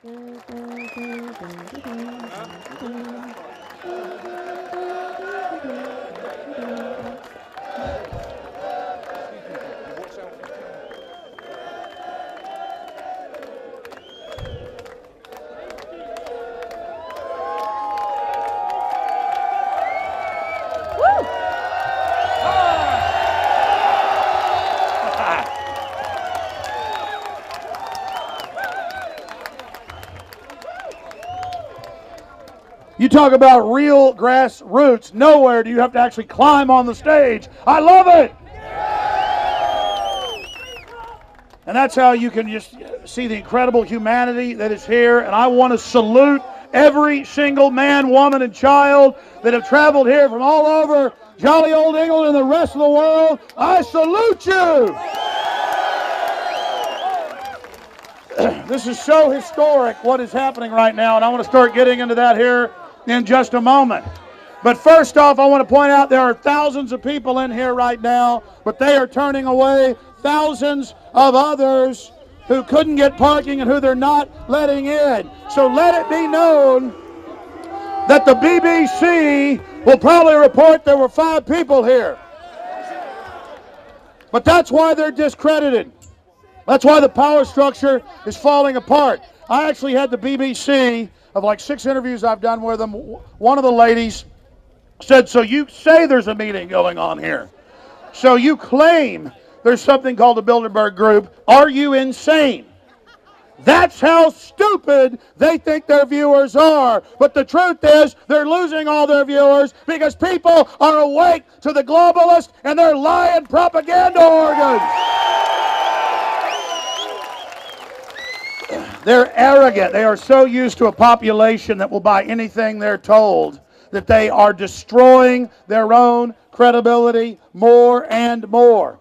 You talk about real grassroots. Nowhere do you have to actually climb on the stage. I love it. And that's how you can just see the incredible humanity that is here. And I want to salute every single man, woman, and child that have traveled here from all over jolly old England and the rest of the world. I salute you. This is so historic what is happening right now, and I want to start getting into that here in just a moment. But first off, I want to point out there are thousands of people in here right now, but they are turning away thousands of others who couldn't get parking and who they're not letting in. So let it be known that the BBC will probably report there were 5 people here. But that's why they're discredited. That's why the power structure is falling apart. I actually had the BBC, of like 6 interviews I've done with them, one of the ladies said, so you say there's a meeting going on here. So you claim there's something called the Bilderberg Group. Are you insane? That's how stupid they think their viewers are. But the truth is, they're losing all their viewers because people are awake to the globalists and their lying propaganda organs. They're arrogant. They are so used to a population that will buy anything they're told that they are destroying their own credibility more and more.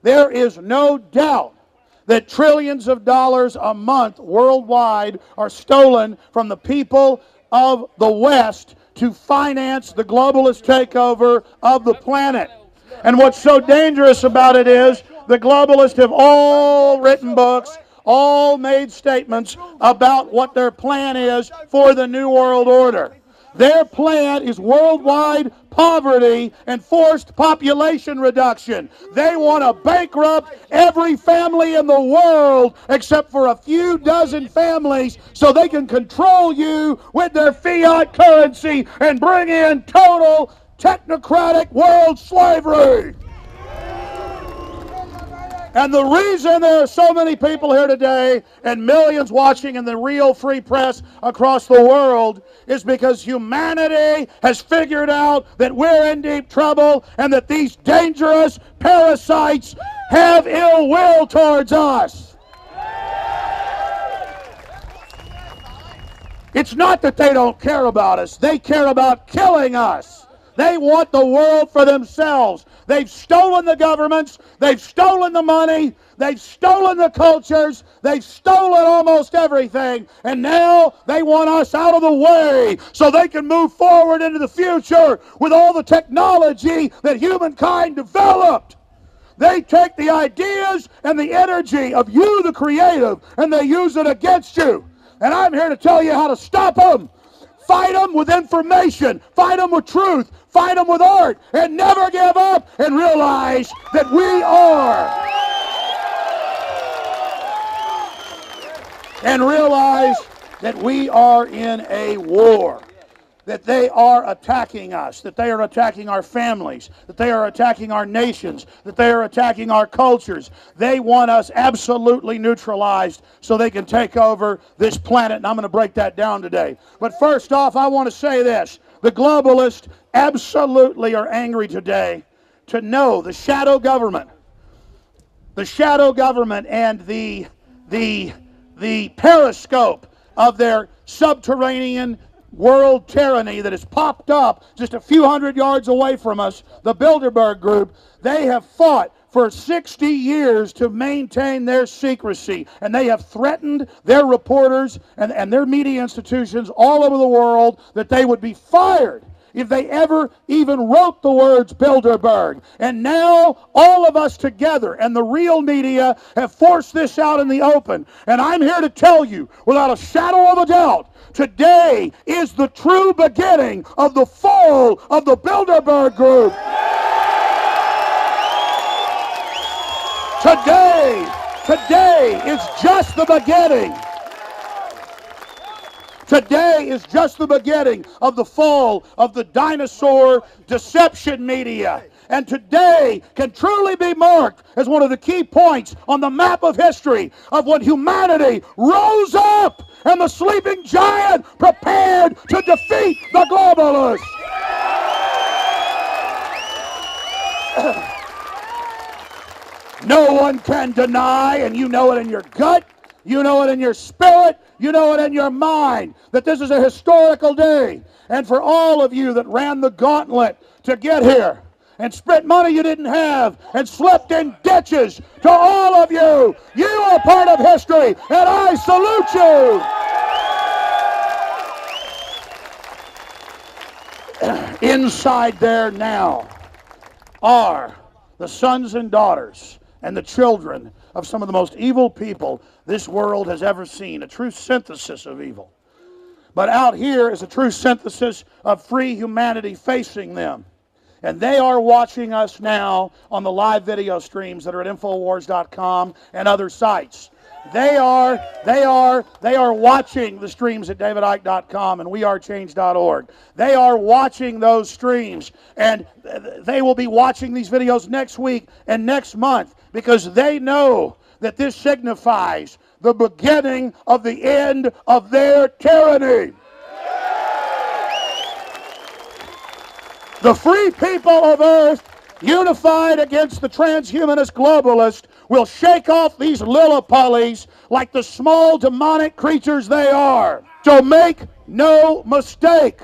There is no doubt that trillions of dollars a month worldwide are stolen from the people of the West to finance the globalist takeover of the planet. And what's so dangerous about it is the globalists have all written books, all made statements about what their plan is for the New World Order. Their plan is worldwide poverty and forced population reduction. They want to bankrupt every family in the world except for a few dozen families so they can control you with their fiat currency and bring in total technocratic world slavery. And the reason there are so many people here today and millions watching in the real free press across the world is because humanity has figured out that we're in deep trouble and that these dangerous parasites have ill will towards us. It's not that they don't care about us. They care about killing us. They want the world for themselves. They've stolen the governments. They've stolen the money. They've stolen the cultures. They've stolen almost everything. And now they want us out of the way so they can move forward into the future with all the technology that humankind developed. They take the ideas and the energy of you, the creative, and they use it against you. And I'm here to tell you how to stop them. Fight them with information. Fight them with truth. Fight them with art. And never give up and realize that we are. And realize that we are in a war. That they are attacking us. That they are attacking our families. That they are attacking our nations. That they are attacking our cultures. They want us absolutely neutralized so they can take over this planet. And I'm going to break that down today. But first off, I want to say this. The globalists absolutely are angry today to know the shadow government. The shadow government and the periscope of their subterranean world tyranny that has popped up just a few hundred yards away from us, the Bilderberg Group. They have fought for 60 years to maintain their secrecy, and they have threatened their reporters and their media institutions all over the world that they would be fired if they ever even wrote the words Bilderberg. And now all of us together and the real media have forced this out in the open. And I'm here to tell you, without a shadow of a doubt, today is the true beginning of the fall of the Bilderberg Group. Today is just the beginning. Today is just the beginning of the fall of the dinosaur deception media. And today can truly be marked as one of the key points on the map of history of when humanity rose up and the sleeping giant prepared to defeat the globalists. No one can deny, and you know it in your gut, you know it in your spirit, you know it in your mind, that this is a historical day. And for all of you that ran the gauntlet to get here and spent money you didn't have and slept in ditches, to all of you, you are part of history, and I salute you. Inside there now are the sons and daughters and the children of some of the most evil people this world has ever seen, a true synthesis of evil. But out here is a true synthesis of free humanity facing them. And they are watching us now on the live video streams that are at Infowars.com and other sites. They are watching the streams at DavidIke.com and WeAreChange.org. They are watching those streams, and they will be watching these videos next week and next month, because they know that this signifies the beginning of the end of their tyranny. The free people of earth, unified against the transhumanist globalist, will shake off these Lilliputties like the small demonic creatures they are. So make no mistake.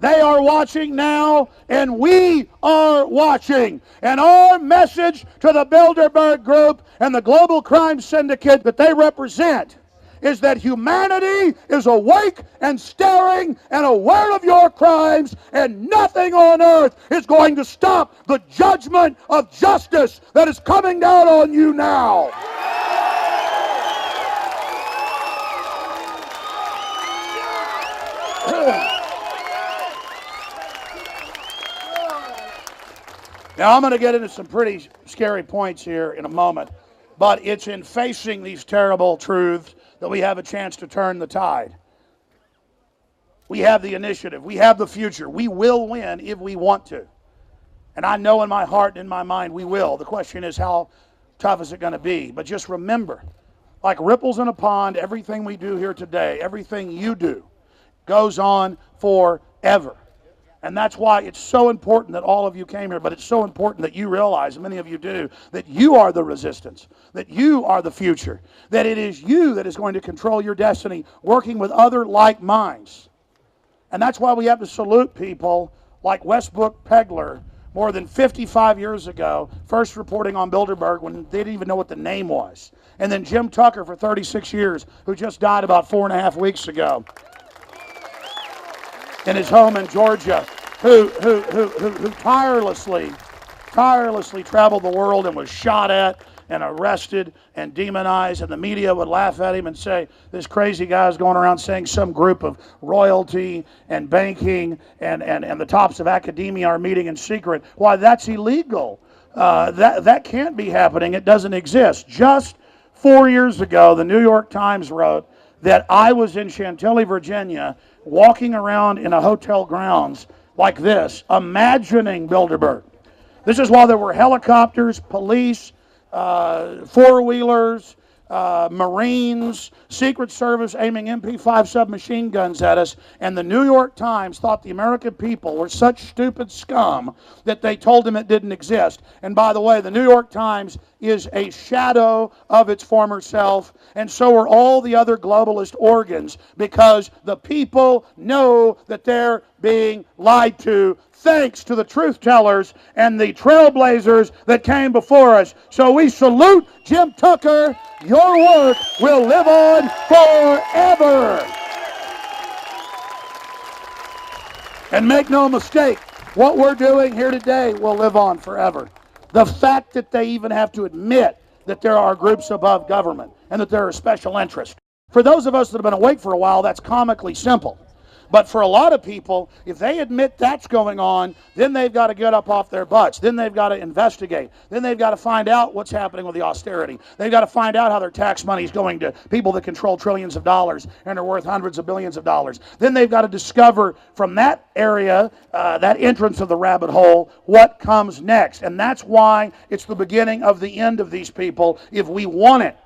They are watching now, and we are watching. And our message to the Bilderberg Group and the global crime syndicate that they represent is that humanity is awake and staring and aware of your crimes, and nothing on earth is going to stop the judgment of justice that is coming down on you now. Now, I'm going to get into some pretty scary points here in a moment, but it's in facing these terrible truths that we have a chance to turn the tide. We have the initiative. We have the future. We will win if we want to. And I know in my heart and in my mind we will. The question is, how tough is it going to be? But just remember, like ripples in a pond, everything we do here today, everything you do, goes on forever. And that's why it's so important that all of you came here, but it's so important that you realize, and many of you do, that you are the resistance, that you are the future, that it is you that is going to control your destiny, working with other like minds. And that's why we have to salute people like Westbrook Pegler, more than 55 years ago, first reporting on Bilderberg when they didn't even know what the name was. And then Jim Tucker for 36 years, who just died about 4.5 weeks ago in his home in Georgia, who tirelessly traveled the world and was shot at and arrested and demonized, and the media would laugh at him and say, this crazy guy's going around saying some group of royalty and banking and the tops of academia are meeting in secret. Why, that's illegal. That can't be happening. It doesn't exist. Just 4 years ago, the New York Times wrote that I was in Chantilly, Virginia, walking around in a hotel grounds like this, imagining Bilderberg. This is while there were helicopters, police, four-wheelers, Marines, Secret Service aiming MP5 submachine guns at us, and the New York Times thought the American people were such stupid scum that they told them it didn't exist. And by the way, the New York Times is a shadow of its former self, and so are all the other globalist organs, because the people know that they're being lied to, thanks to the truth tellers and the trailblazers that came before us. So we salute Jim Tucker. Your work will live on forever. And make no mistake, what we're doing here today will live on forever. The fact that they even have to admit that there are groups above government and that there are special interests. For those of us that have been awake for a while, that's comically simple. But for a lot of people, if they admit that's going on, then they've got to get up off their butts. Then they've got to investigate. Then they've got to find out what's happening with the austerity. They've got to find out how their tax money is going to people that control trillions of dollars and are worth hundreds of billions of dollars. Then they've got to discover from that area, that entrance of the rabbit hole, what comes next. And that's why it's the beginning of the end of these people if we want it.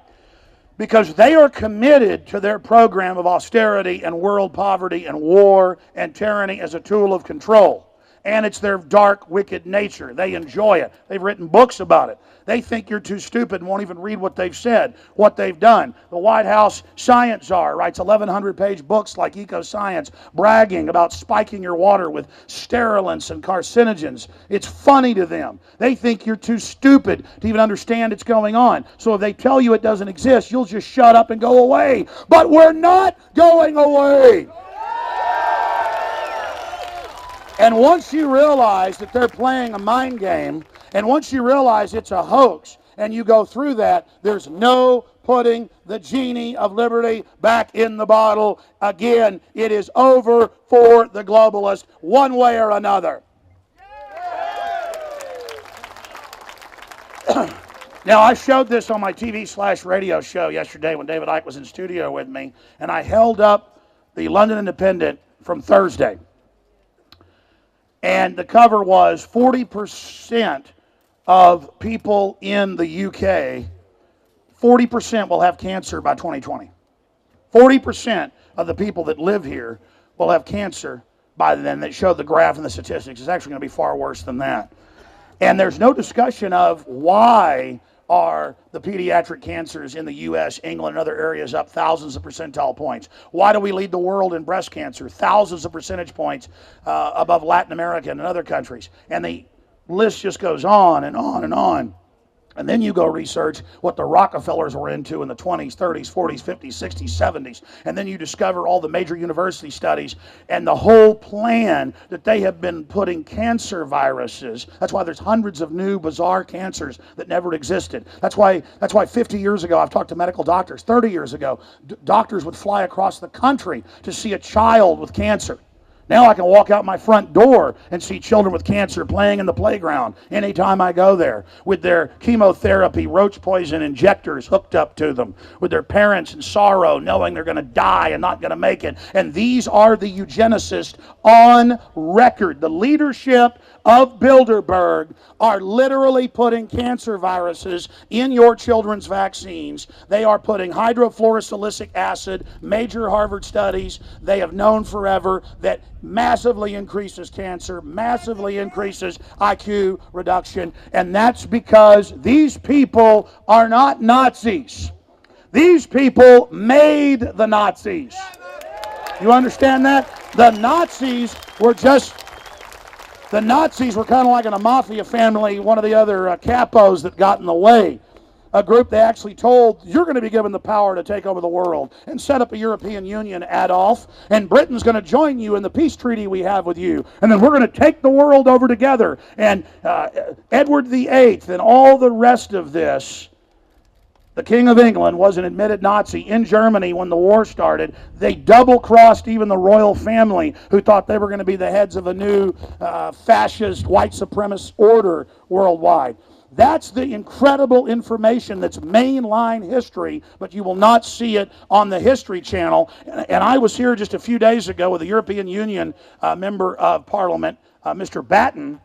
Because they are committed to their program of austerity and world poverty and war and tyranny as a tool of control. And it's their dark, wicked nature. They enjoy it. They've written books about it. They think you're too stupid and won't even read what they've said, what they've done. The White House science czar writes 1,100-page books like Eco-Science, bragging about spiking your water with sterilants and carcinogens. It's funny to them. They think you're too stupid to even understand it's going on. So if they tell you it doesn't exist, you'll just shut up and go away. But we're not going away. And once you realize that they're playing a mind game, and once you realize it's a hoax, and you go through that, there's no putting the genie of liberty back in the bottle. Again, it is over for the globalist, one way or another. Now, I showed this on my TV/radio show yesterday when David Icke was in studio with me, and I held up the London Independent from Thursday. And the cover was 40% of people in the UK, 40% will have cancer by 2020. 40% of the people that live here will have cancer by then. They showed the graph and the statistics. It's actually going to be far worse than that. And there's no discussion of why are the pediatric cancers in the U.S., England, and other areas up thousands of percentile points. Why do we lead the world in breast cancer? Thousands of percentage points above Latin America and other countries. And the list just goes on and on and on. And then you go research what the Rockefellers were into in the 20s, 30s, 40s, 50s, 60s, 70s. And then you discover all the major university studies and the whole plan that they have been putting cancer viruses. That's why there's hundreds of new bizarre cancers that never existed. That's why 50 years ago, I've talked to medical doctors, 30 years ago, doctors would fly across the country to see a child with cancer. Now I can walk out my front door and see children with cancer playing in the playground anytime I go there, with their chemotherapy, roach poison injectors hooked up to them, with their parents in sorrow knowing they're going to die and not going to make it. And these are the eugenicists on record. The leadership of Bilderberg are literally putting cancer viruses in your children's vaccines. They are putting hydrofluorosilicic acid, major Harvard studies. They have known forever that massively increases cancer, massively increases IQ reduction, and that's because these people are not Nazis. These people made the Nazis. You understand that? The Nazis were kind of like in a mafia family, one of the other capos that got in the way. A group they actually told, you're going to be given the power to take over the world and set up a European Union, Adolf, and Britain's going to join you in the peace treaty we have with you. And then we're going to take the world over together. And Edward VIII and all the rest of this, the King of England was an admitted Nazi. In Germany, when the war started, they double-crossed even the royal family, who thought they were going to be the heads of a new fascist, white supremacist order worldwide. That's the incredible information that's mainline history, but you will not see it on the History Channel. And I was here just a few days ago with a European Union member of Parliament, Mr. Batten,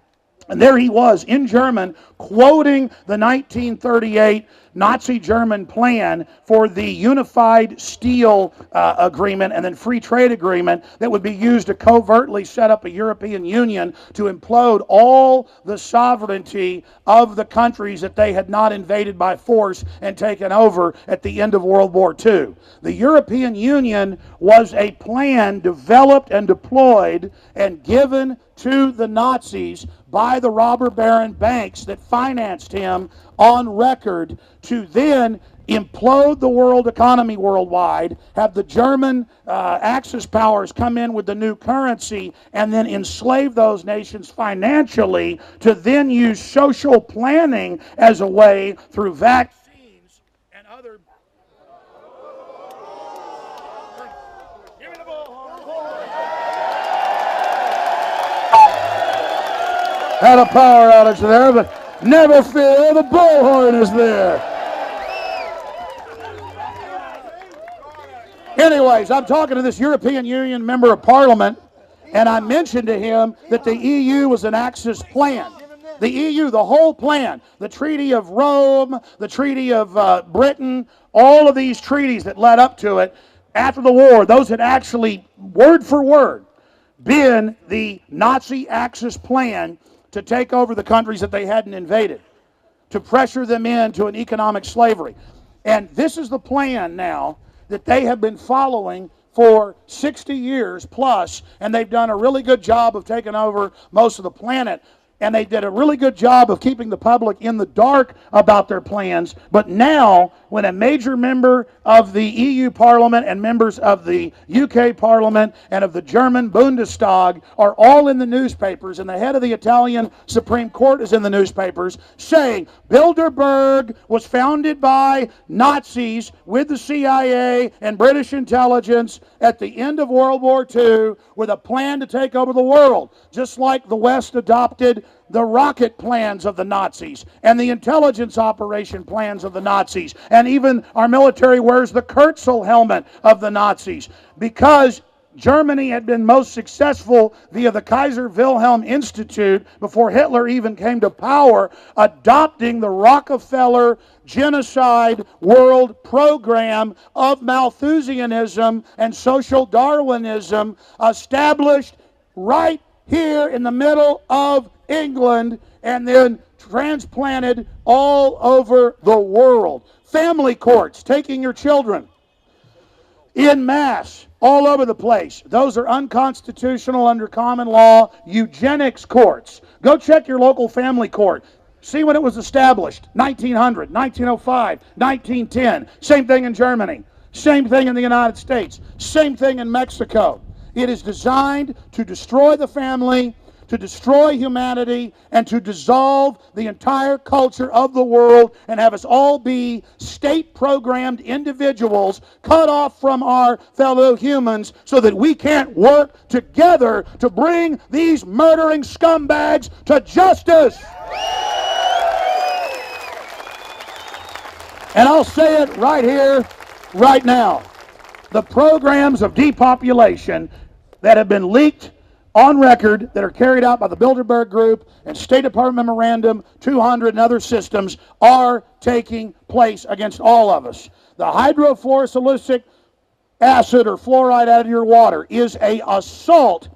and there he was in German quoting the 1938 Nazi German plan for the unified steel agreement and then free trade agreement that would be used to covertly set up a European Union to implode all the sovereignty of the countries that they had not invaded by force and taken over at the end of World War II. The European Union was a plan developed and deployed and given to the Nazis by the robber baron banks that financed him on record to then implode the world economy worldwide, have the German Axis powers come in with the new currency, and then enslave those nations financially to then use social planning as a way through vaccines and other... Give me the bullhorn. Had a power outage there, but never fear, the bullhorn is there. Anyways, I'm talking to this European Union member of Parliament, and I mentioned to him that the EU was an Axis plan. The EU, the whole plan, the Treaty of Rome, the Treaty of Britain, all of these treaties that led up to it after the war, those had actually, word for word, been the Nazi Axis plan to take over the countries that they hadn't invaded, to pressure them into an economic slavery. And this is the plan now that they have been following for 60 years plus, and they've done a really good job of taking over most of the planet. And they did a really good job of keeping the public in the dark about their plans. But now, when a major member of the EU Parliament and members of the UK Parliament and of the German Bundestag are all in the newspapers, and the head of the Italian Supreme Court is in the newspapers, saying Bilderberg was founded by Nazis with the CIA and British intelligence at the end of World War II with a plan to take over the world, just like the West adopted the rocket plans of the Nazis and the intelligence operation plans of the Nazis, and even our military wears the Kurzel helmet of the Nazis, because Germany had been most successful via the Kaiser Wilhelm Institute before Hitler even came to power, adopting the Rockefeller genocide world program of Malthusianism and social Darwinism, established right here in the middle of England and then transplanted all over the world. Family courts taking your children en masse all over the place. Those are unconstitutional under common law. Eugenics courts. Go check your local family court. See when it was established. 1900, 1905, 1910. Same thing in Germany. Same thing in the United States. Same thing in Mexico. It is designed to destroy the family, to destroy humanity, and to dissolve the entire culture of the world and have us all be state-programmed individuals cut off from our fellow humans so that we can't work together to bring these murdering scumbags to justice. And I'll say it right here, right now. The programs of depopulation that have been leaked on record, that are carried out by the Bilderberg Group and State Department Memorandum 200 and other systems, are taking place against all of us. The hydrofluorosilicic acid or fluoride out of your water is an assault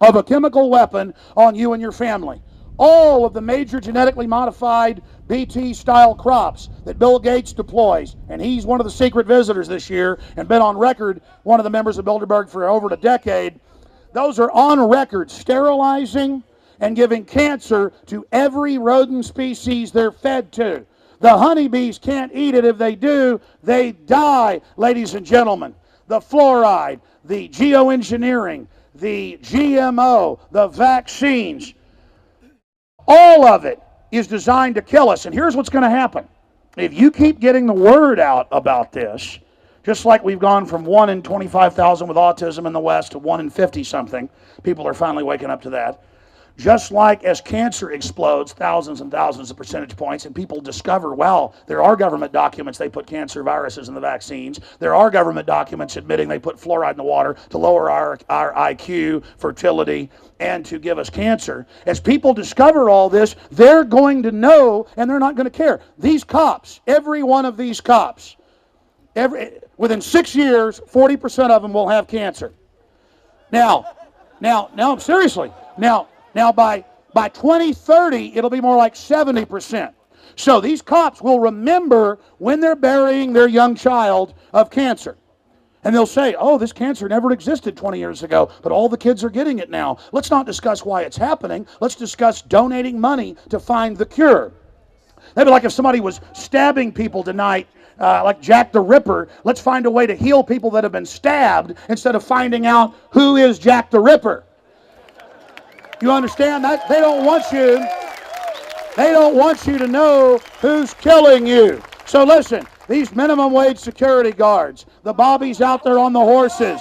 of a chemical weapon on you and your family. All of the major genetically modified BT-style crops that Bill Gates deploys, and he's one of the secret visitors this year and been on record, one of the members of Bilderberg for over a decade, those are on record sterilizing and giving cancer to every rodent species they're fed to. The honeybees can't eat it. If they do, they die, ladies and gentlemen. The fluoride, the geoengineering, the GMO, the vaccines, all of it is designed to kill us. And here's what's going to happen. If you keep getting the word out about this, just like we've gone from 1 in 25,000 with autism in the West to 1 in 50-something, people are finally waking up to that. Just like as cancer explodes thousands and thousands of percentage points and people discover, well, there are government documents they put cancer viruses in the vaccines. There are government documents admitting they put fluoride in the water to lower our IQ, fertility, and to give us cancer. As people discover all this, they're going to know and they're not going to care. These cops, every one of these cops, within 6 years, 40% of them will have cancer. Now, seriously, now by 2030, it'll be more like 70%. So these cops will remember when they're burying their young child of cancer. And they'll say, oh, this cancer never existed 20 years ago, but all the kids are getting it now. Let's not discuss why it's happening. Let's discuss donating money to find the cure. That'd be like if somebody was stabbing people tonight like Jack the Ripper. Let's find a way to heal people that have been stabbed instead of finding out who is Jack the Ripper. You understand that? They don't want you to know who's killing you. So listen, these minimum wage security guards, the bobbies out there on the horses,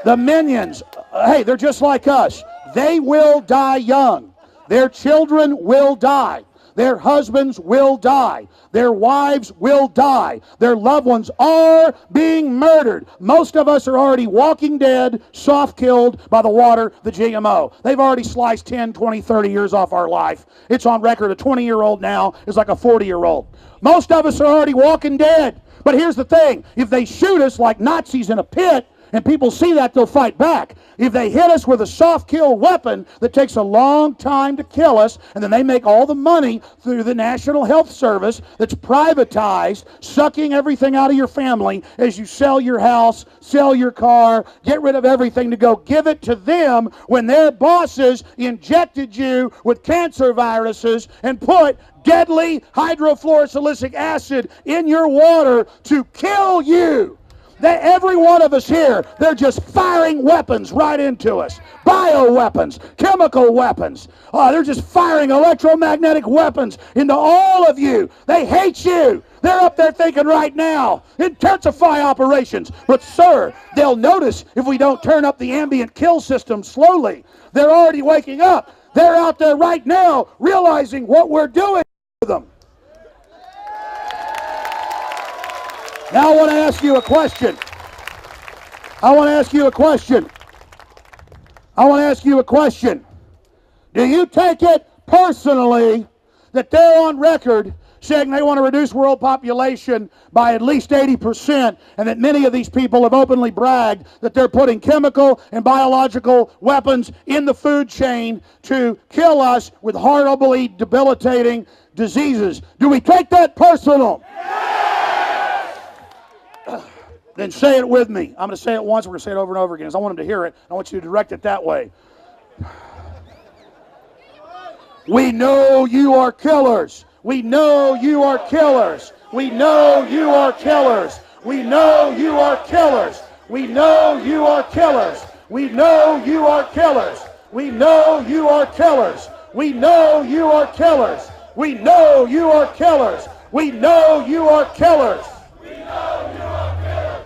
the minions, hey, they're just like us. They will die young. Their children will die. Their husbands will die. Their wives will die. Their loved ones are being murdered. Most of us are already walking dead, soft-killed by the water, the GMO. They've already sliced 10, 20, 30 years off our life. It's on record. A 20-year-old now is like a 40-year-old. Most of us are already walking dead. But here's the thing. If they shoot us like Nazis in a pit, and people see that, they'll fight back. If they hit us with a soft kill weapon that takes a long time to kill us, and then they make all the money through the National Health Service that's privatized, sucking everything out of your family as you sell your house, sell your car, get rid of everything to go give it to them when their bosses injected you with cancer viruses and put deadly hydrofluorosilicic acid in your water to kill you. Every one of us here, they're just firing weapons right into us. Bioweapons, chemical weapons. They're just firing electromagnetic weapons into all of you. They hate you. They're up there thinking right now, intensify operations. But sir, they'll notice if we don't turn up the ambient kill system slowly. They're already waking up. They're out there right now realizing what we're doing to them. Now I want to ask you a question. Do you take it personally that they're on record saying they want to reduce world population by at least 80%, and that many of these people have openly bragged that they're putting chemical and biological weapons in the food chain to kill us with horribly debilitating diseases? Do we take that personal? Then say it with me. I'm going to say it once. We're going to say it over and over again. Because I want them to hear it. I want you to direct it that way. We know you are killers. We know you are killers. We know you are killers. We know you are killers. We know you are killers. We know you are killers. We know you are killers. We know you are killers. We know you are killers. We know you are killers.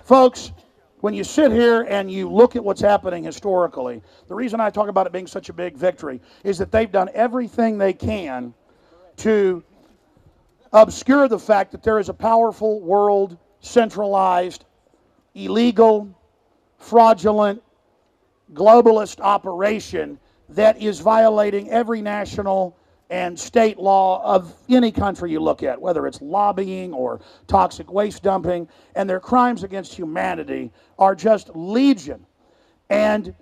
Folks, when you sit here and you look at what's happening historically, the reason I talk about it being such a big victory is that they've done everything they can to obscure the fact that there is a powerful world, centralized, illegal, fraudulent, globalist operation that is violating every national and state law of any country you look at, whether it's lobbying or toxic waste dumping, and their crimes against humanity are just legion. And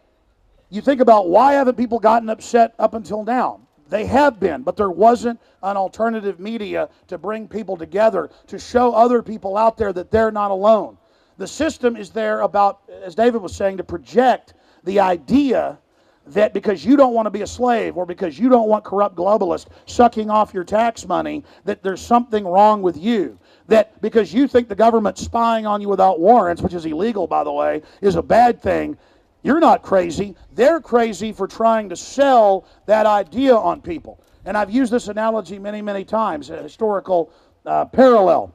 you think about, why haven't people gotten upset up until now? They have been, but there wasn't an alternative media to bring people together, to show other people out there that they're not alone. The system is there about, as David was saying, to project the idea that because you don't want to be a slave, or because you don't want corrupt globalists sucking off your tax money, that there's something wrong with you. That because you think the government spying on you without warrants, which is illegal, by the way, is a bad thing. You're not crazy. They're crazy for trying to sell that idea on people. And I've used this analogy many, many times, a historical parallel,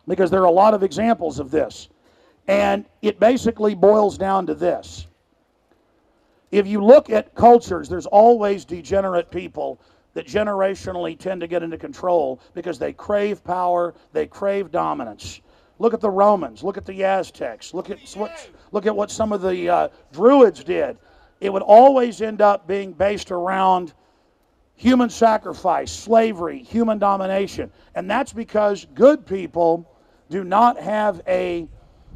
because there are a lot of examples of this. And it basically boils down to this. If you look at cultures, there's always degenerate people that generationally tend to get into control because they crave power, they crave dominance. Look at the Romans, look at the Aztecs, look at what some of the Druids did. It would always end up being based around human sacrifice, slavery, human domination. And that's because good people do not have a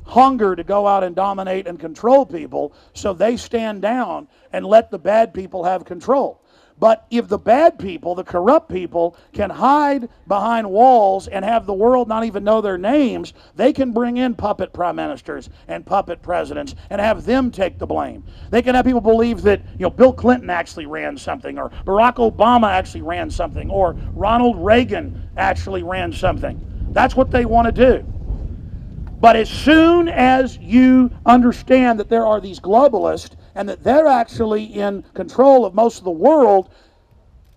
hunger to go out and dominate and control people, so they stand down and let the bad people have control. But if the bad people, the corrupt people, can hide behind walls and have the world not even know their names, they can bring in puppet prime ministers and puppet presidents and have them take the blame. They can have people believe that, Bill Clinton actually ran something, or Barack Obama actually ran something, or Ronald Reagan actually ran something. That's what they want to do. But as soon as you understand that there are these globalists and that they're actually in control of most of the world,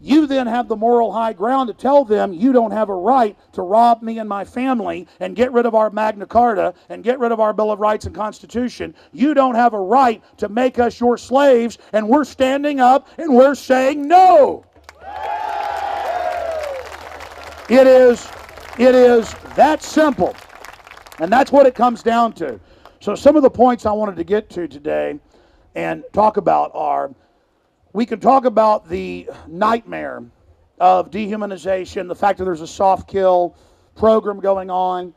you then have the moral high ground to tell them you don't have a right to rob me and my family and get rid of our Magna Carta and get rid of our Bill of Rights and Constitution. You don't have a right to make us your slaves, and we're standing up and we're saying no. It is that simple. And that's what it comes down to. So some of the points I wanted to get to today and talk about are, we can talk about the nightmare of dehumanization, the fact that there's a soft kill program going on,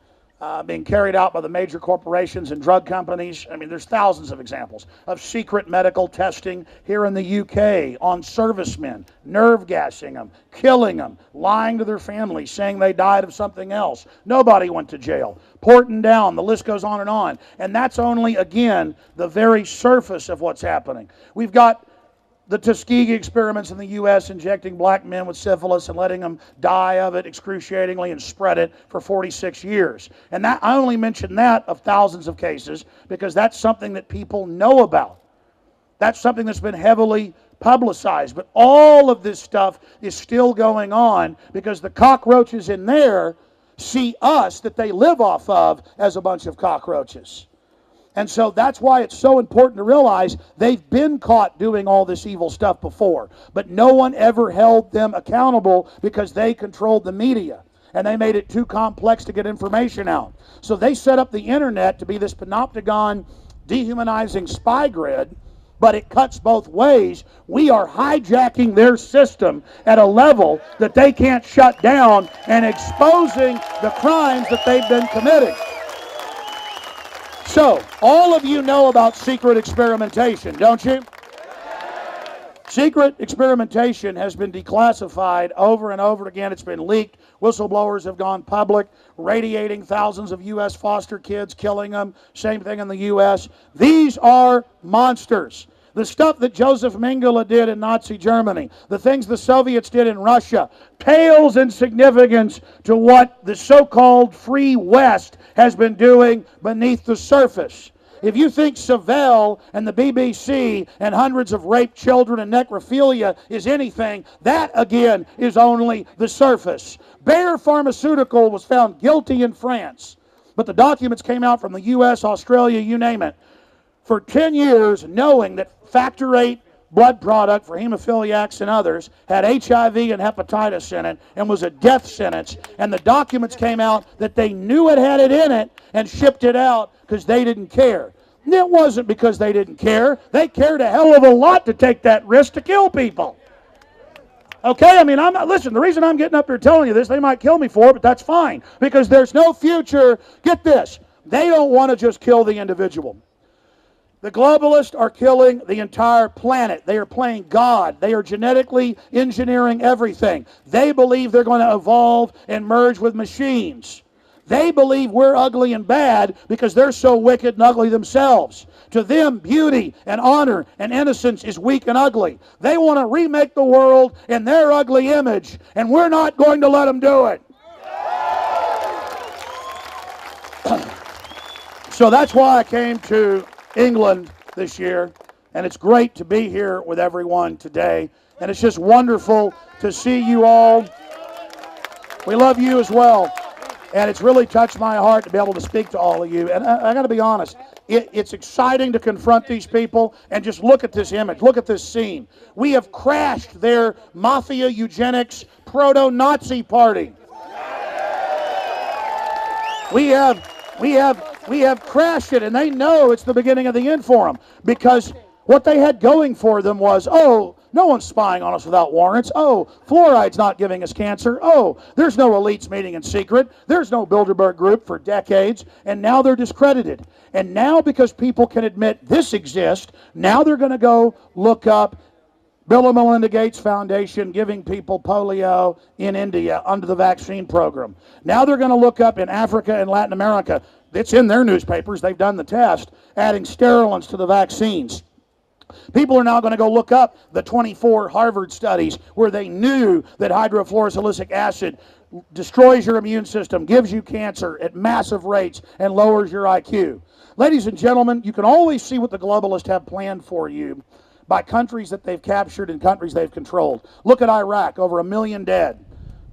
being carried out by the major corporations and drug companies. I mean, there's thousands of examples of secret medical testing here in the UK on servicemen, nerve gassing them, killing them, lying to their families, saying they died of something else. Nobody went to jail. Porting down, the list goes on. And that's only, again, the very surface of what's happening. We've got the Tuskegee experiments in the U.S. injecting black men with syphilis and letting them die of it excruciatingly and spread it for 46 years. And that, I only mention that of thousands of cases because that's something that people know about. That's something that's been heavily publicized. But all of this stuff is still going on because the cockroaches in there see us that they live off of as a bunch of cockroaches. And so that's why it's so important to realize they've been caught doing all this evil stuff before. But no one ever held them accountable because they controlled the media. And they made it too complex to get information out. So they set up the internet to be this panopticon dehumanizing spy grid. But it cuts both ways. We are hijacking their system at a level that they can't shut down and exposing the crimes that they've been committing. So, all of you know about secret experimentation, don't you? Secret experimentation has been declassified over and over again. It's been leaked. Whistleblowers have gone public, radiating thousands of U.S. foster kids, killing them. Same thing in the U.S. These are monsters. The stuff that Joseph Mengele did in Nazi Germany, the things the Soviets did in Russia, pales in significance to what the so-called free West has been doing beneath the surface. If you think Savelle and the BBC and hundreds of raped children and necrophilia is anything, that again is only the surface. Bayer Pharmaceutical was found guilty in France, but the documents came out from the U.S., Australia, you name it. For 10 years, knowing that Factor VIII blood product for hemophiliacs and others had HIV and hepatitis in it and was a death sentence, and the documents came out that they knew it had it in it and shipped it out because they didn't care. And it wasn't because they didn't care. They cared a hell of a lot to take that risk to kill people. Okay, I mean, listen, the reason I'm getting up here telling you this, they might kill me for it, but that's fine, because there's no future. Get this, they don't want to just kill the individual. The globalists are killing the entire planet. They are playing God. They are genetically engineering everything. They believe they're going to evolve and merge with machines. They believe we're ugly and bad because they're so wicked and ugly themselves. To them, beauty and honor and innocence is weak and ugly. They want to remake the world in their ugly image, and we're not going to let them do it. So that's why I came to England this year, and it's great to be here with everyone today, and it's just wonderful to see you all. We love you as well, and it's really touched my heart to be able to speak to all of you. And I got to be honest, it's exciting to confront these people and just look at this image, look at this scene. We have crashed their mafia eugenics proto-Nazi party. We have crashed it, and they know it's the beginning of the end for them, because what they had going for them was, oh, no one's spying on us without warrants. Oh, fluoride's not giving us cancer. Oh, there's no elites meeting in secret. There's no Bilderberg group for decades, and now they're discredited. And now, because people can admit this exists, now they're going to go look up Bill and Melinda Gates Foundation giving people polio in India under the vaccine program. Now they're going to look up in Africa and Latin America. It's in their newspapers. They've done the test, adding sterilants to the vaccines. People are now going to go look up the 24 Harvard studies where they knew that hydrofluorosilicic acid destroys your immune system, gives you cancer at massive rates, and lowers your IQ. Ladies and gentlemen, you can always see what the globalists have planned for you by countries that they've captured and countries they've controlled. Look at Iraq, over 1 million dead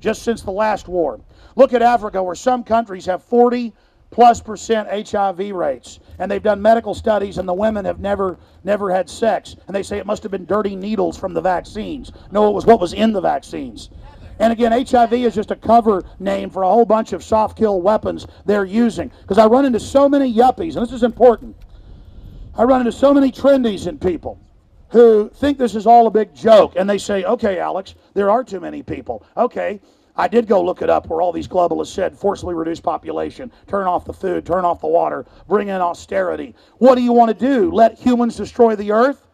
just since the last war. Look at Africa, where some countries have 40+% HIV rates, and they've done medical studies, and the women have never had sex, and they say it must have been dirty needles from the vaccines. No, it was what was in the vaccines. And again, HIV is just a cover name for a whole bunch of soft kill weapons they're using. Because I run into so many yuppies, and this is important. I run into so many trendies and people who think this is all a big joke, and they say, okay, Alex, there are too many people. Okay, I did go look it up where all these globalists said forcibly reduce population, turn off the food, turn off the water, bring in austerity. What do you want to do? Let humans destroy the earth?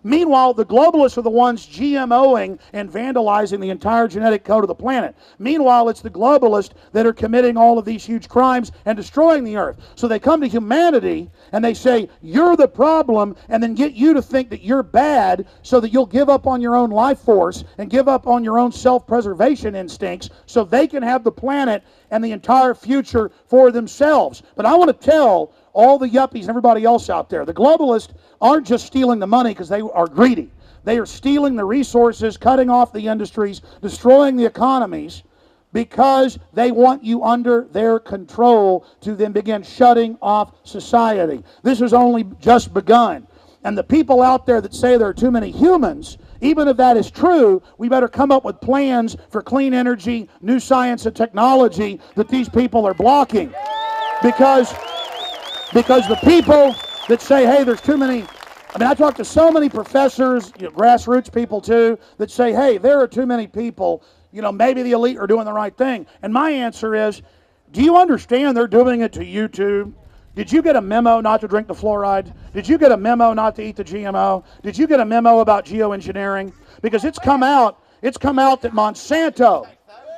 Meanwhile, the globalists are the ones GMOing and vandalizing the entire genetic code of the planet. Meanwhile, it's the globalists that are committing all of these huge crimes and destroying the earth. So they come to humanity and they say, you're the problem, and then get you to think that you're bad so that you'll give up on your own life force and give up on your own self-preservation instincts so they can have the planet and the entire future for themselves. But I want to tell all the yuppies and everybody else out there, the globalists aren't just stealing the money because they are greedy. They are stealing the resources, cutting off the industries, destroying the economies, because they want you under their control to then begin shutting off society. This has only just begun. And the people out there that say there are too many humans, even if that is true, we better come up with plans for clean energy, new science and technology that these people are blocking. Because the people that say, hey, there's too many, I talk to so many professors, grassroots people too, that say, hey, there are too many people, maybe the elite are doing the right thing. And my answer is, do you understand they're doing it to YouTube? Did you get a memo not to drink the fluoride? Did you get a memo not to eat the GMO? Did you get a memo about geoengineering? Because it's come out that Monsanto,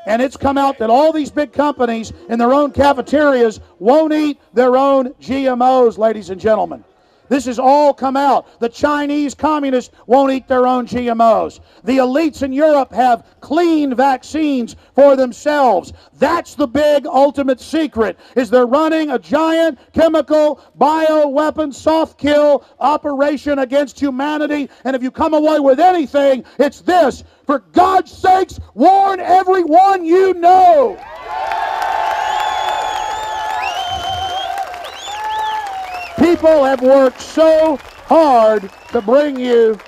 and it's come out that all these big companies in their own cafeterias won't eat their own GMOs, ladies and gentlemen. This has all come out. The Chinese communists won't eat their own GMOs. The elites in Europe have clean vaccines for themselves. That's the big ultimate secret, is they're running a giant chemical bioweapon soft kill operation against humanity. And if you come away with anything, it's this: for God's sakes, warn everyone you know. People have worked so hard to bring you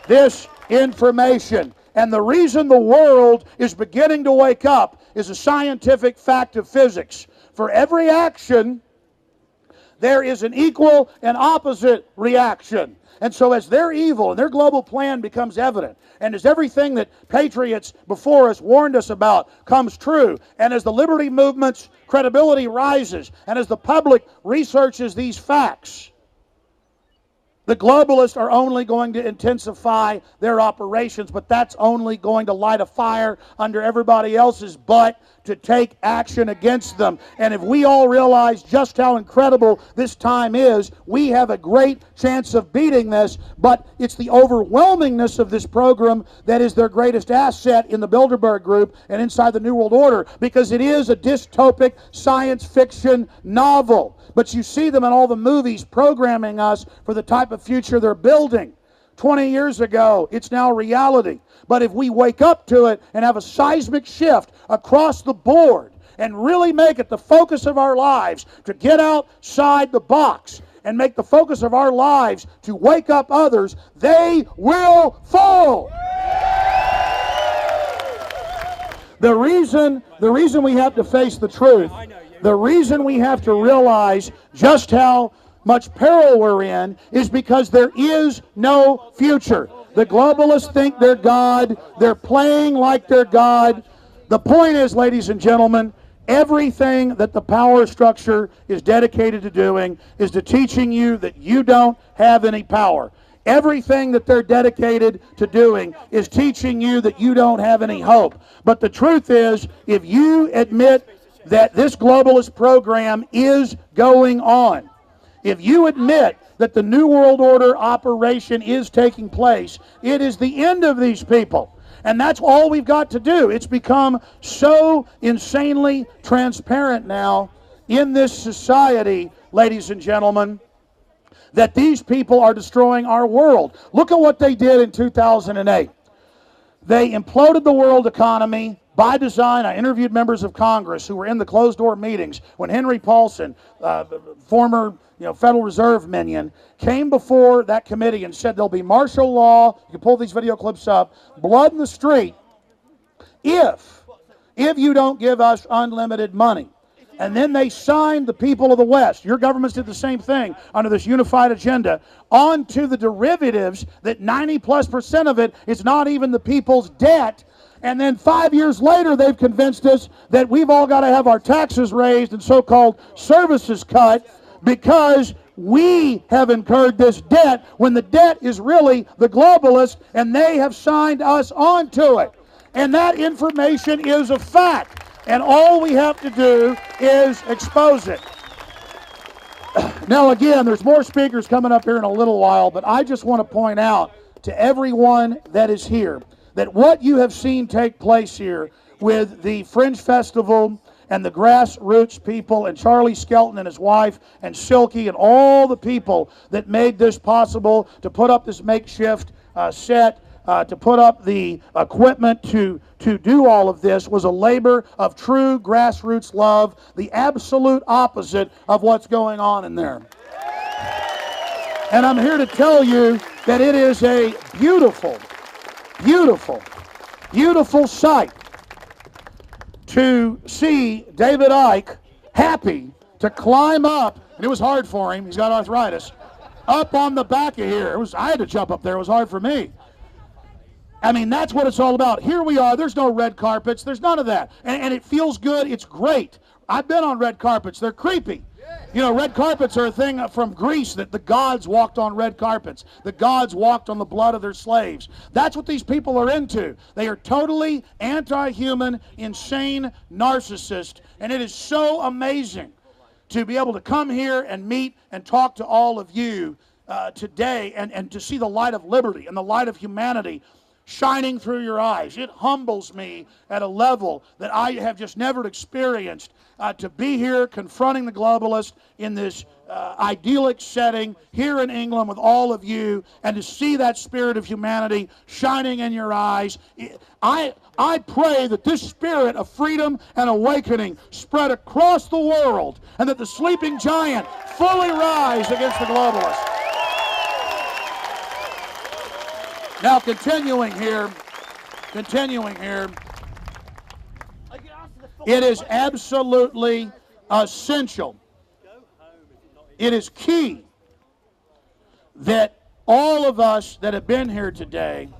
this information. And the reason the world is beginning to wake up is a scientific fact of physics. For every action, there is an equal and opposite reaction. And so as their evil and their global plan becomes evident, and as everything that patriots before us warned us about comes true, and as the liberty movement's credibility rises, and as the public researches these facts, the globalists are only going to intensify their operations, but that's only going to light a fire under everybody else's butt to take action against them. And if we all realize just how incredible this time is, we have a great chance of beating this. But it's the overwhelmingness of this program that is their greatest asset in the Bilderberg Group and inside the New World Order, because it is a dystopic science fiction novel. But you see them in all the movies programming us for the type of future they're building. 20 years ago, it's now reality. But if we wake up to it and have a seismic shift across the board and really make it the focus of our lives to get outside the box and make the focus of our lives to wake up others, they will fall. The reason we have to face the truth, the reason we have to realize just how much peril we're in, is because there is no future. The globalists think they're God. They're playing like they're God. The point is, ladies and gentlemen, everything that the power structure is dedicated to doing is to teaching you that you don't have any power. Everything that they're dedicated to doing is teaching you that you don't have any hope. But the truth is, if you admit that this globalist program is going on, if you admit that the New World Order operation is taking place. It is the end of these people. And that's all we've got to do. It's become so insanely transparent now in this society, ladies and gentlemen, that these people are destroying our world. Look at what they did in 2008. They imploded the world economy by design. I interviewed members of Congress who were in the closed-door meetings when Henry Paulson, former Federal Reserve minion, came before that committee and said there'll be martial law. You can pull these video clips up. Blood in the street if you don't give us unlimited money. And then they signed the people of the West. Your governments did the same thing under this unified agenda onto the derivatives that 90+% of it is not even the people's debt. And then 5 years later, they've convinced us that we've all got to have our taxes raised and so-called services cut because we have incurred this debt when the debt is really the globalists and they have signed us onto it. And that information is a fact. And all we have to do is expose it. Now, again, there's more speakers coming up here in a little while, but I just want to point out to everyone that is here that what you have seen take place here with the Fringe Festival and the grassroots people and Charlie Skelton and his wife and Silky and all the people that made this possible to put up this makeshift set, to put up the equipment to do all of this was a labor of true grassroots love, the absolute opposite of what's going on in there. And I'm here to tell you that it is a beautiful, beautiful, beautiful sight to see David Icke happy to climb up, and it was hard for him, he's got arthritis, up on the back of here. I had to jump up there, it was hard for me. I mean, that's what it's all about. Here we are. There's no red carpets. There's none of that. And it feels good. It's great. I've been on red carpets. They're creepy. Red carpets are a thing from Greece that the gods walked on red carpets. The gods walked on the blood of their slaves. That's what these people are into. They are totally anti-human, insane narcissists. And it is so amazing to be able to come here and meet and talk to all of you today and to see the light of liberty and the light of humanity shining through your eyes. It humbles me at a level that I have just never experienced to be here confronting the globalists in this idyllic setting here in England with all of you and to see that spirit of humanity shining in your eyes. I pray that this spirit of freedom and awakening spread across the world and that the sleeping giant fully rise against the globalists. Now, continuing here, it is absolutely essential. It is key that all of us that have been here today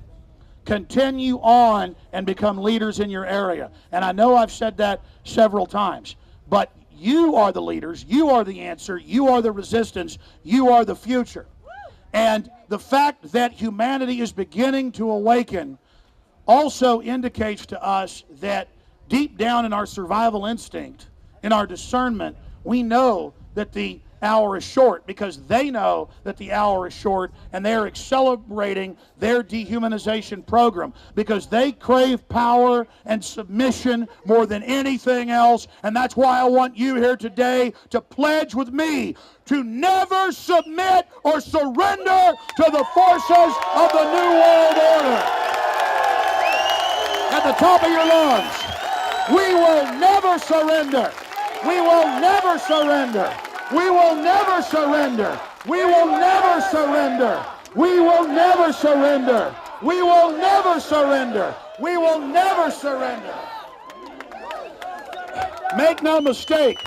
continue on and become leaders in your area. And I know I've said that several times, but you are the leaders, you are the answer, you are the resistance, you are the future. And the fact that humanity is beginning to awaken also indicates to us that deep down in our survival instinct, in our discernment, we know that the hour is short because they know that the hour is short and they're accelerating their dehumanization program because they crave power and submission more than anything else. And that's why I want you here today to pledge with me to never submit or surrender to the forces of the New World Order. At the top of your lungs, we will never surrender. We will never surrender. We will never surrender. We will never surrender. We will never surrender. We will never surrender. We will never surrender. Make no mistake,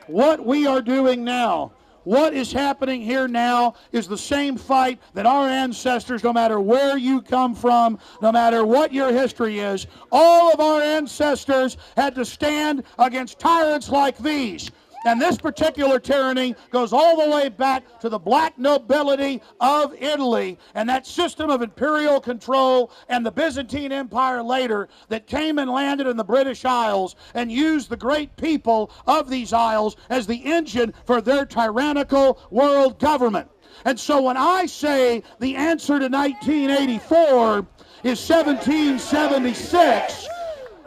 what we are doing now, what is happening here now is the same fight that our ancestors, no matter where you come from, no matter what your history is, all of our ancestors had to stand against tyrants like these. And this particular tyranny goes all the way back to the black nobility of Italy and that system of imperial control and the Byzantine Empire later that came and landed in the British Isles and used the great people of these isles as the engine for their tyrannical world government. And so when I say the answer to 1984 is 1776,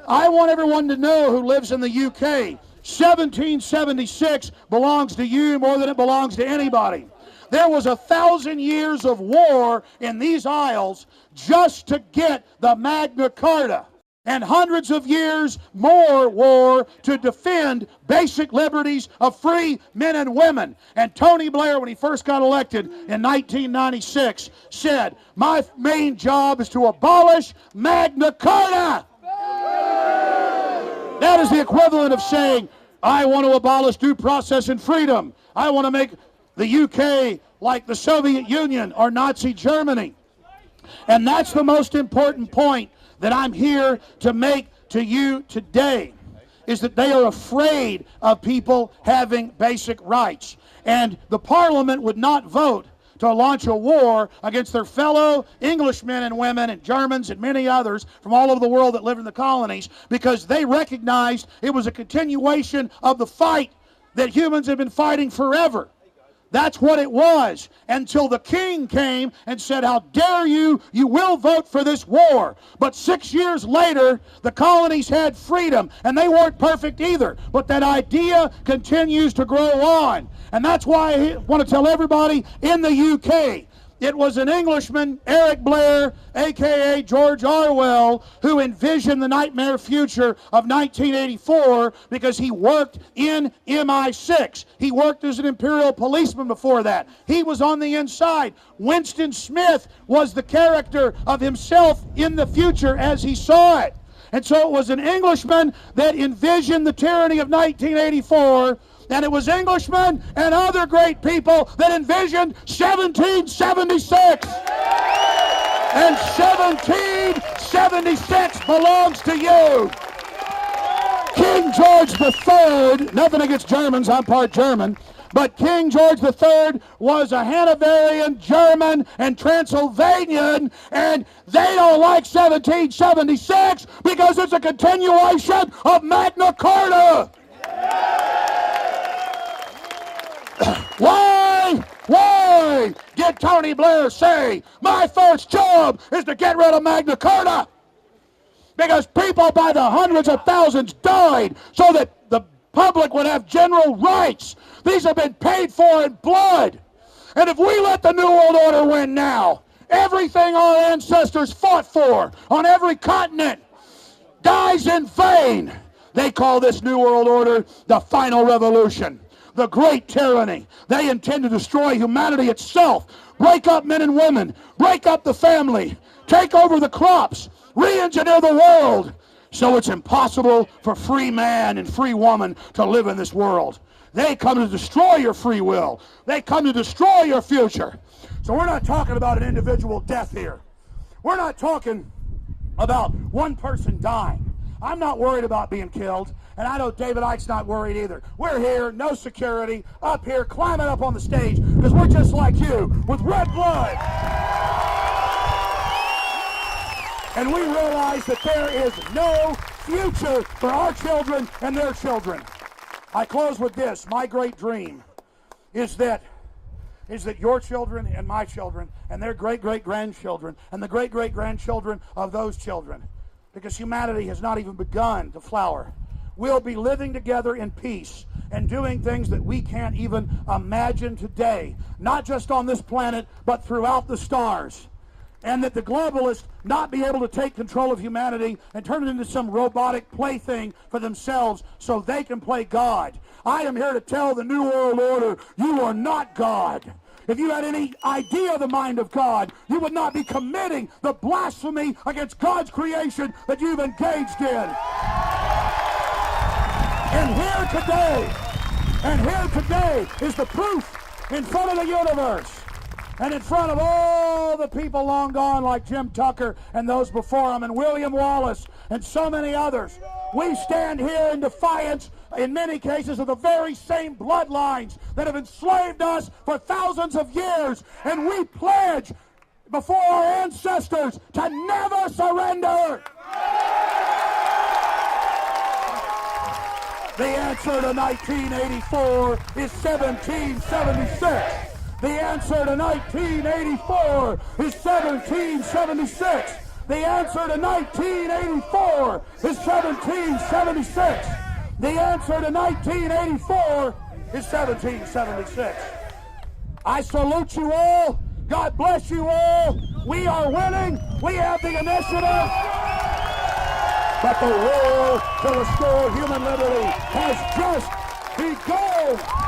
I want everyone to know who lives in the UK, 1776 belongs to you more than it belongs to anybody. There was 1,000 years of war in these isles just to get the Magna Carta, and hundreds of years more war to defend basic liberties of free men and women. And Tony Blair, when he first got elected in 1996, said, my main job is to abolish Magna Carta. That is the equivalent of saying, I want to abolish due process and freedom. I want to make the UK like the Soviet Union or Nazi Germany. And that's the most important point that I'm here to make to you today, is that they are afraid of people having basic rights. And the Parliament would not vote to launch a war against their fellow Englishmen and women and Germans and many others from all over the world that lived in the colonies, because they recognized it was a continuation of the fight that humans have been fighting forever. That's what it was, until the king came and said, how dare you, you will vote for this war. But 6 years later, the colonies had freedom, and they weren't perfect either. But that idea continues to grow on. And that's why I want to tell everybody in the UK, it was an Englishman, Eric Blair, a.k.a. George Orwell, who envisioned the nightmare future of 1984 because he worked in MI6. He worked as an imperial policeman before that. He was on the inside. Winston Smith was the character of himself in the future as he saw it. And so it was an Englishman that envisioned the tyranny of 1984, and it was Englishmen and other great people that envisioned 1776. And 1776 belongs to you. King George III, nothing against Germans, I'm part German, but King George III was a Hanoverian, German, and Transylvanian, and they don't like 1776 because it's a continuation of Magna Carta. Why did Tony Blair say, my first job is to get rid of Magna Carta? Because people by the hundreds of thousands died so that the public would have general rights. These have been paid for in blood. And if we let the New World Order win now, everything our ancestors fought for on every continent dies in vain. They call this New World Order the final revolution, the great tyranny. They intend to destroy humanity itself, break up men and women, break up the family, take over the crops, re-engineer the world, so it's impossible for free man and free woman to live in this world. They come to destroy your free will. They come to destroy your future. So we're not talking about an individual death here. We're not talking about one person dying. I'm not worried about being killed, and I know David Icke's not worried either. We're here, no security, up here, climbing up on the stage, because we're just like you, with red blood. And we realize that there is no future for our children and their children. I close with this. My great dream is that your children and my children and their great-great-grandchildren and the great-great-grandchildren of those children, because humanity has not even begun to flower, we'll be living together in peace and doing things that we can't even imagine today, not just on this planet, but throughout the stars. And that the globalists not be able to take control of humanity and turn it into some robotic plaything for themselves so they can play God. I am here to tell the New World Order, you are not God. If you had any idea of the mind of God, you would not be committing the blasphemy against God's creation that you've engaged in. And here today is the proof in front of the universe and in front of all the people long gone like Jim Tucker and those before him and William Wallace and so many others. We stand here in defiance, in many cases, of the very same bloodlines that have enslaved us for thousands of years, and we pledge before our ancestors to never surrender. The answer to 1984 is 1776. The answer to 1984 is 1776. The answer to 1984 is 1776. The answer to 1984 is 1776. I salute you all. God bless you all. We are winning. We have the initiative. But the war to restore human liberty has just begun.